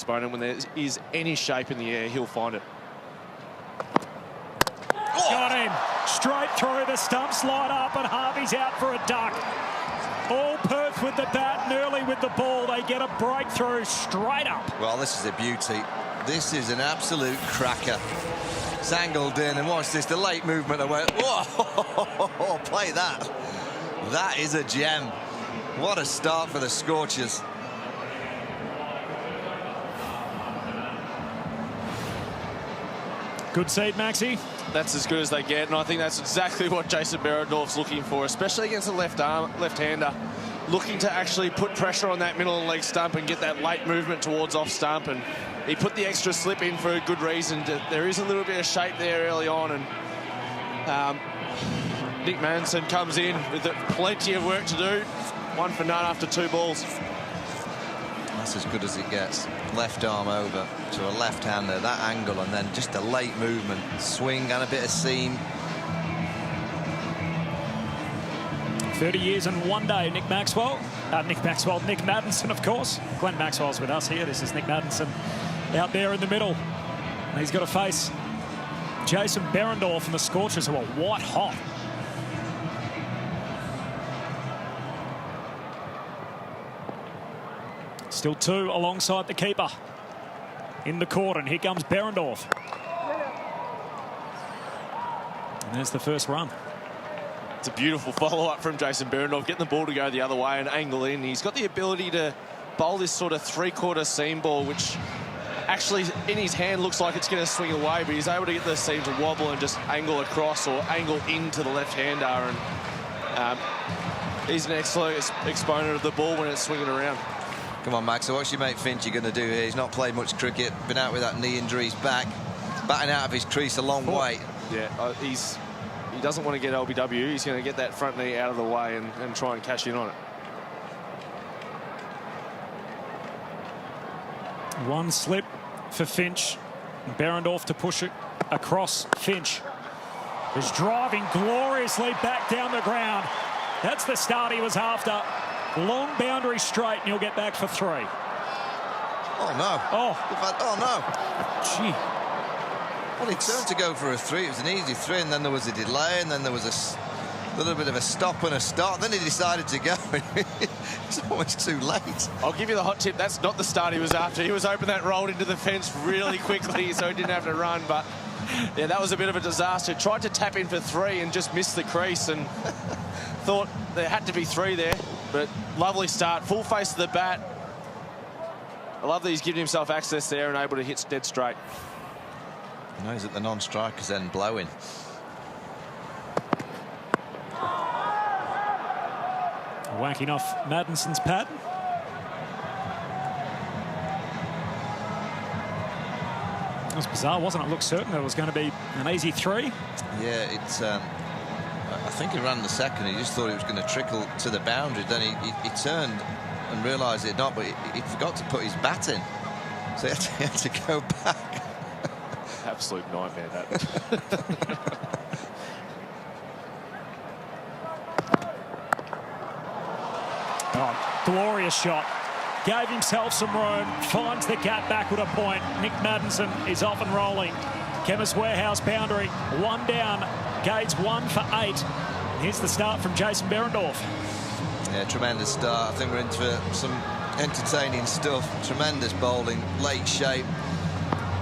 exponent. When there is any shape in the air, he'll find it. Got him. Straight through the stump, slide up, and Harvey's out for a duck. All Perth with the bat and early with the ball. They get a breakthrough straight up. Well, this is a beauty. This is an absolute cracker. It's angled in, and watch this, the late movement. I went, whoa, play that. That is a gem. What a start for the Scorchers. Good seed, Maxi. That's as good as they get, and I think that's exactly what Jason Behrendorff's looking for, especially against the left-hander, looking to actually put pressure on that middle of the leg stump and get that late movement towards off stump. And he put the extra slip in for a good reason. There is a little bit of shape there early on, and Nick Maddinson comes in with plenty of work to do. 1 for none after 2 balls. That's as good as it gets. Left arm over to a left-hander, that angle, and then just a late movement, swing and a bit of seam. 30 years and 1 day, Nick Maddinson, of course. Glenn Maxwell's with us here. This is Nick Maddinson out there in the middle. And he's got to face Jason Behrendorff and the Scorchers, who are white hot. Still 2 alongside the keeper in the court, and here comes Behrendorff. And there's the first run. It's a beautiful follow-up from Jason Behrendorff, getting the ball to go the other way and angle in. He's got the ability to bowl this sort of 3/4 seam ball, which actually in his hand looks like it's going to swing away, but he's able to get the seam to wobble and just angle across or angle into the left-hander. And he's an excellent exponent of the ball when it's swinging around. Come on, Max, so what's your mate Finch going to do here? He's not played much cricket, been out with that knee injury, he's back, batting out of his crease a long way. Yeah, he doesn't want to get LBW. He's going to get that front knee out of the way and try and cash in on it. One slip for Finch. Behrendorff to push it across. Finch is driving gloriously back down the ground. That's the start he was after. Long boundary straight, and he'll get back for 3. Oh, no. Oh. Oh, no. Gee. Well, he turned to go for a 3. It was an easy 3, and then there was a delay, and then there was a little bit of a stop and a start. Then he decided to go. It's almost too late. I'll give you the hot tip. That's not the start he was after. He was hoping that rolled into the fence really quickly so he didn't have to run. But, yeah, that was a bit of a disaster. Tried to tap in for 3 and just missed the crease and thought there had to be 3 there. But lovely start. Full face of the bat. I love that he's giving himself access there and able to hit dead straight. He knows that the non-strikers then blowing. Whacking off Maddinson's pad. It was bizarre, wasn't it? It looked certain there was going to be an easy 3. Yeah, it's... I think he ran the second. He just thought it was going to trickle to the boundary. Then he turned and realised it not, but he forgot to put his bat in. So he had to go back. Absolute nightmare, that. Oh, glorious shot. Gave himself some room, finds the gap backward a point. Nick Maddinson is off and rolling. Chemist Warehouse boundary, 1 down. Gates 1 for 8. Here's the start from Jason Behrendorff. Yeah, tremendous start. I think we're in for some entertaining stuff. Tremendous bowling, late shape,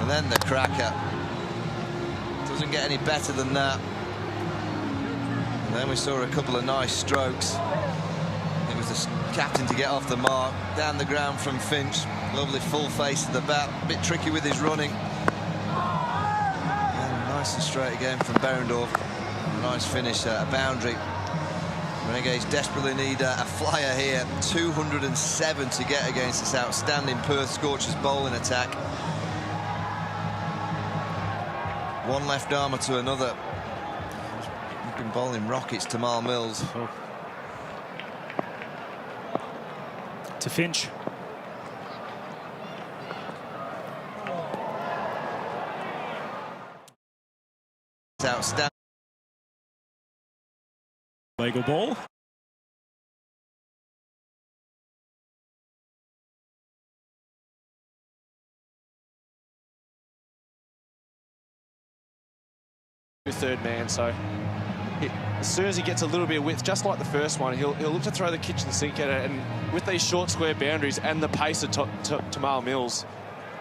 and then the cracker. Doesn't get any better than that. And then we saw a couple of nice strokes. It was the captain to get off the mark. Down the ground from Finch. Lovely full face of the bat. A bit tricky with his running. Nice and straight again from Behrendorff. Nice finish, a boundary. Renegades desperately need a flyer here. 207 to get against this outstanding Perth Scorchers bowling attack. One left armour to another. He's been bowling rockets to Mal Mills. To Finch. Outstanding. Legal ball. third man, so as soon as he gets a little bit of width, just like the first one, he'll look to throw the kitchen sink at it, and with these short square boundaries and the pace of Tamal Mills,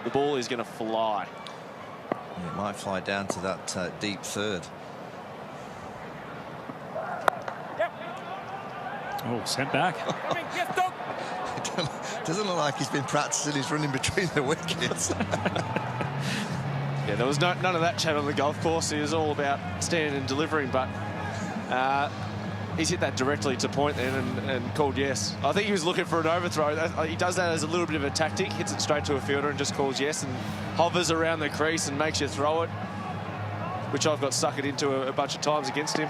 the ball is going to fly. It might fly down to that deep third. Oh, sent back. It doesn't look like he's been practicing his running between the wickets. Yeah, there was none of that chat on the golf course. It was all about standing and delivering, but he's hit that directly to point then and called yes. I think he was looking for an overthrow. He does that as a little bit of a tactic, hits it straight to a fielder and just calls yes and hovers around the crease and makes you throw it, which I've got suckered into a bunch of times against him.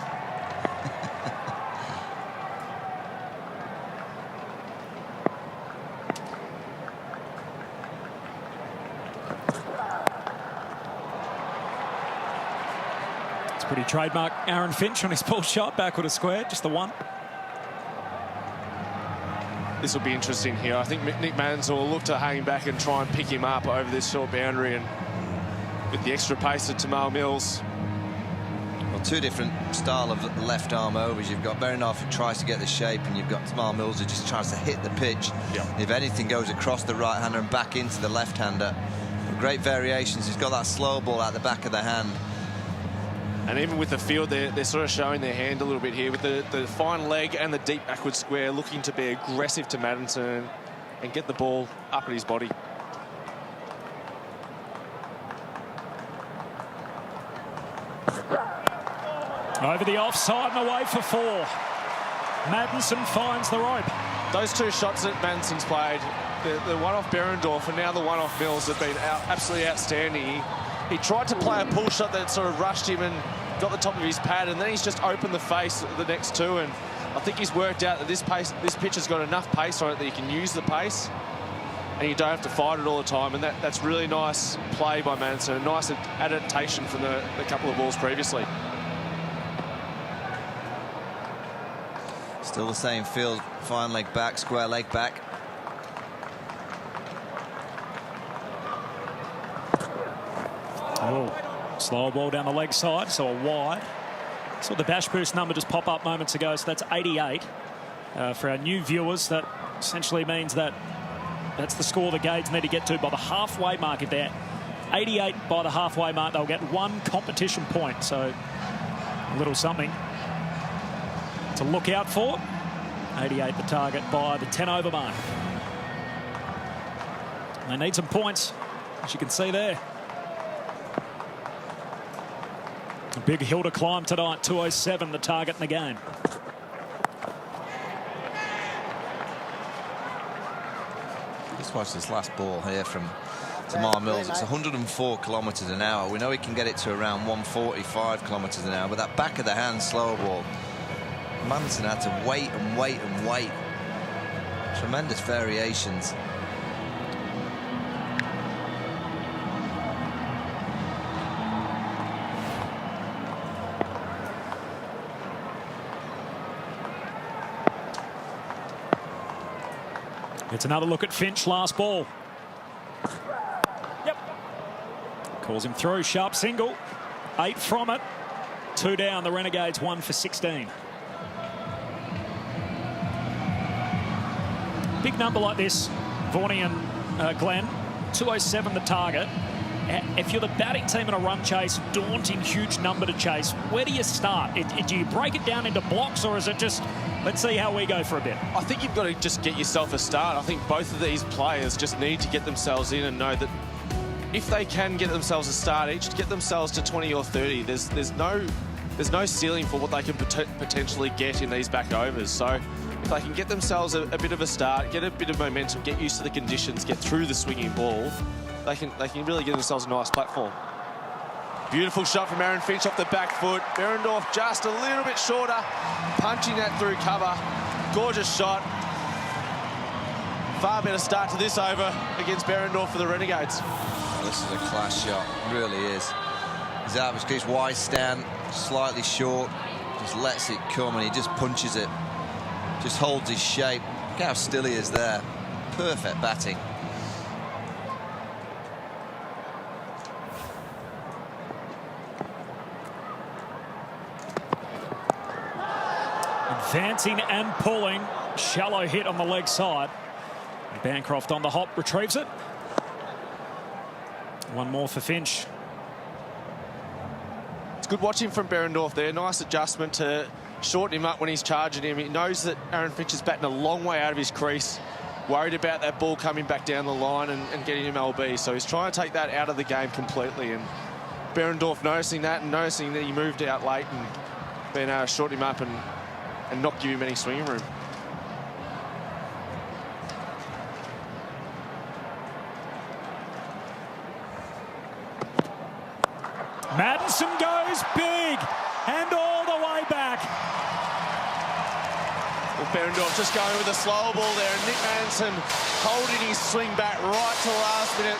Pretty trademark Aaron Finch on his pull shot, backward a square, just the one. This will be interesting here. I think Nick Maddinson will look to hang back and try and pick him up over this short boundary, and with the extra pace of Tamal Mills. Well, two different style of left arm overs. You've got Berendorf who tries to get the shape, and you've got Tamal Mills who just tries to hit the pitch. Yeah. If anything, goes across the right-hander and back into the left-hander. Great variations. He's got that slow ball at the back of the hand. And even with the field, they're sort of showing their hand a little bit here with the fine leg and the deep backward square, looking to be aggressive to Maddinson and get the ball up at his body. Over the offside and away for four. Maddinson finds the rope. Those two shots that Maddison's played, the one off Berendorf and now the one off Mills, have been absolutely outstanding. He tried to play a pull shot that sort of rushed him and got the top of his pad, and then he's just opened the face of the next two, and I think he's worked out that this pitch has got enough pace on it that you can use the pace and you don't have to fight it all the time, and that's really nice play by Maddinson, a nice adaptation from the couple of balls previously. Still the same field, fine leg back, square leg back. Oh, slow ball down the leg side, so a wide. Saw the dash boost number just pop up moments ago, so that's 88. For our new viewers, that essentially means that's the score the Gades need to get to by the halfway mark. If they're 88 by the halfway mark, they'll get one competition point, so a little something to look out for. 88 the target by the 10 over mark. They need some points, as you can see there. A big hill to climb tonight, 207 the target in the game. Just watch this last ball here from Tamal Mills. It's 104 kilometres an hour. We know he can get it to around 145 kilometres an hour, but that back of the hand slow ball, Maddinson had to wait and wait and wait. Tremendous variations. It's another look at Finch, last ball. Yep. Calls him through, sharp single. 8 from it. 2 down, the Renegades 1 for 16. Big number like this, Vorney and Glenn, 207 the target. If you're the batting team in a run chase, daunting, huge number to chase, where do you start? Do you break it down into blocks, or is it just, let's see how we go for a bit? I think you've got to just get yourself a start. I think both of these players just need to get themselves in and know that if they can get themselves a start each, get themselves to 20 or 30, there's no ceiling for what they can potentially get in these back overs. So if they can get themselves a bit of a start, get a bit of momentum, get used to the conditions, get through the swinging ball, they can really give themselves a nice platform. Beautiful shot from Aaron Finch off the back foot. Berendorf just a little bit shorter, punching that through cover. Gorgeous shot. Far better start to this over against Berendorf for the Renegades. This is a class shot, it really is. He's out of his crease, wide stand, slightly short, just lets it come and he just punches it. Just holds his shape. Look how still he is there. Perfect batting. Advancing and pulling. Shallow hit on the leg side. Bancroft on the hop, retrieves it. One more for Finch. It's good watching from Behrendorff there. Nice adjustment to shorten him up when he's charging him. He knows that Aaron Finch is batting a long way out of his crease. Worried about that ball coming back down the line and getting him LB. So he's trying to take that out of the game completely. And Behrendorff noticing that and noticing that he moved out late and being able to shorten him up and not give him any swinging room. Maddinson goes big and all the way back. Well, Behrendorff just going with a slower ball there, and Nick Maddinson holding his swing back right to the last minute.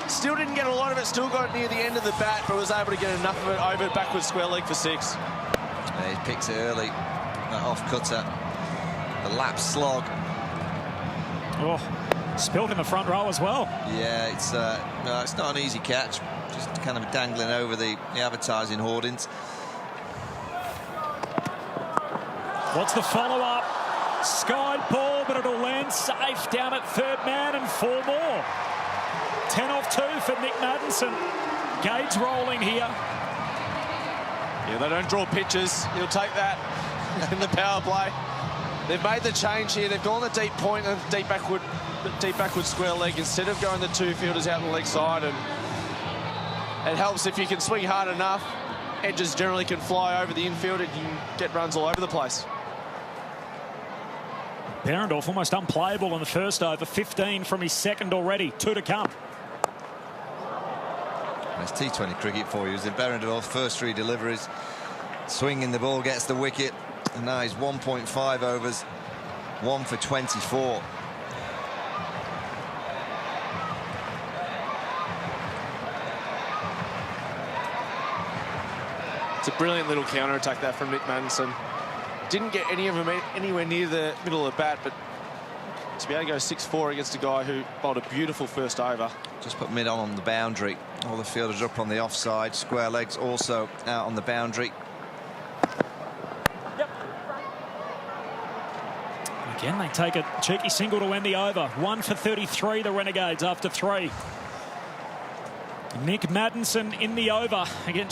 Still didn't get a lot of it, still got near the end of the bat, but was able to get enough of it over backward square leg for 6. Yeah, he picks it early, that off cutter, the lap slog. Oh, spilled in the front row as well. Yeah, no, it's not an easy catch. Just kind of dangling over the advertising hoardings. What's the follow-up? Skied ball, but it'll land safe down at third man and 4 more. 10 off 2 for Nick Maddinson. Gage rolling here. Yeah, they don't draw pitches. He'll take that in the power play. They've made the change here. They've gone the deep point and deep backward square leg instead of going the 2 fielders out on the leg side. And it helps if you can swing hard enough. Edges generally can fly over the infield and you can get runs all over the place. Behrendorff almost unplayable in the first over. 15 from his second already. 2 to come. It's T20 cricket for you. It was in Behrendorff, first 3 deliveries. Swinging the ball, gets the wicket. And now he's 1.5 overs. 1 for 24. It's a brilliant little counter-attack that from Nick Maddinson. Didn't get any of them anywhere near the middle of the bat, but to be able to go 6-4 against a guy who bowled a beautiful first over. Just put mid on the boundary. All the fielders up on the offside. Square legs also out on the boundary. Yep. Again, they take a cheeky single to end the over. 1 for 33, the Renegades after 3. Nick Maddinson in the over against